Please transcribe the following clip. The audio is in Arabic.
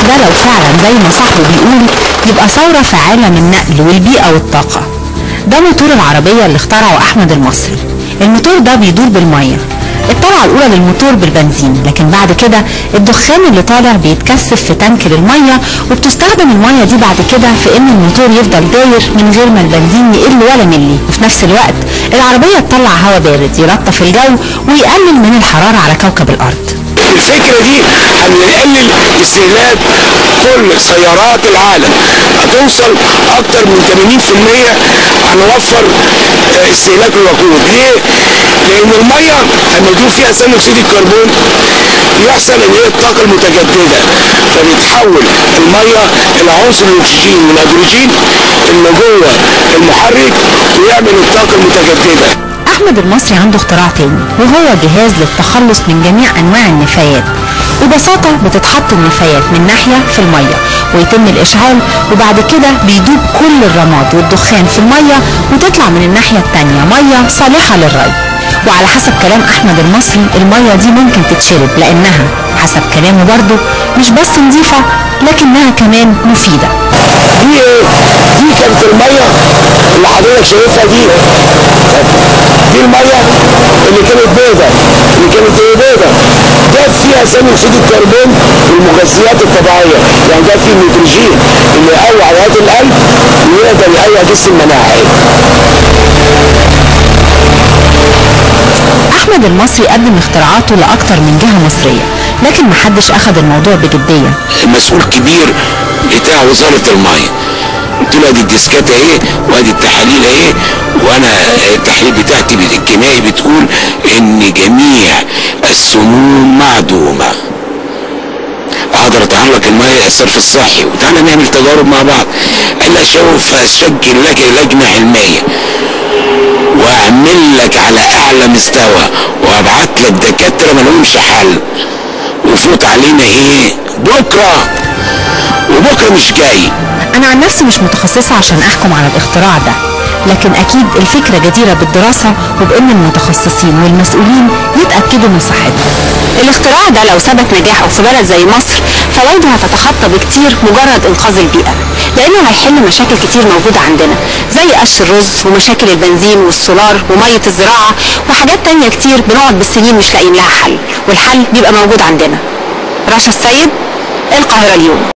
ده لو فعلا زي ما صاحبه بيقول يبقى ثورة في عالم النقل والبيئة والطاقة. ده موتور العربية اللي اخترعه أحمد المصري. الموتور ده بيدور بالمية. الطلعة الأولى للموتور بالبنزين، لكن بعد كده الدخان اللي طالع بيتكثف في تانك للمية، وبتستخدم المية دي بعد كده في إن الموتور يفضل داير من غير ما البنزين يقل ولا ملي. وفي نفس الوقت العربية تطلع هواء بارد يلطف الجو ويقلل من الحرارة على كوكب الأرض. الفكرة دي هنقلل استهلاك كل سيارات العالم، هتوصل اكتر من 80%. هنوفر استهلاك الوقود. ليه؟ لان المية لما يدوب فيها ثاني اكسيد الكربون يحصل ان هي الطاقة المتجددة، فبيتحول المية الى عنصر الاكسجين والهيدروجين اللي جوه المحرك ويعمل الطاقة المتجددة. أحمد المصري عنده اختراع تاني، وهو جهاز للتخلص من جميع أنواع النفايات. ببساطة بتتحط النفايات من ناحية في المية ويتم الإشعال، وبعد كده بيدوب كل الرماد والدخان في المية وتطلع من الناحية التانية مية صالحة للري. وعلى حسب كلام أحمد المصري المية دي ممكن تتشرب، لأنها حسب كلامه برضه مش بس نظيفة لكنها كمان مفيدة. دي كانت المية اللي حضرتك شايفها دي المية اللي كانت بيضة، بيضة. ده فيها ثاني اكسيد الكربون والمغذيات الطبيعية، يعني ده فيه النيتروجين اللي يقوي عضلات القلب ويقدر يقوي جسم المناعي. أحمد المصري قدم اختراعاته لأكتر من جهة مصرية، لكن محدش أخد الموضوع بجدية. المسؤول كبير بتاع وزارة المية قلت له ادي الديسكات اهي وادي التحاليل اهي، وانا التحليل بتاعتي الكيميائي بتقول ان جميع السموم معدومه، اقدر اتعلق الميه الصرف الصحي، وتعالى نعمل تجارب مع بعض. قال لي اشكل لك لجنه علميه واعمل لك على اعلى مستوى وابعت لك دكاتره ما لهمش حل، وفوت علينا ايه بكره، وبكره مش جاي. أنا عن نفسي مش متخصصة عشان أحكم على الاختراع ده، لكن أكيد الفكرة جديرة بالدراسة وبإن المتخصصين والمسؤولين يتأكدوا من صحتها. الاختراع ده لو ثبت نجاحه في بلد زي مصر فوائده هتتخطى بكتير مجرد إنقاذ البيئة، لأنه هيحل مشاكل كتير موجودة عندنا زي قش الرز ومشاكل البنزين والسولار ومية الزراعة وحاجات تانية كتير بنقعد بالسنين مش لاقيين لها حل، والحل بيبقى موجود عندنا. رشا السيد، القاهرة اليوم.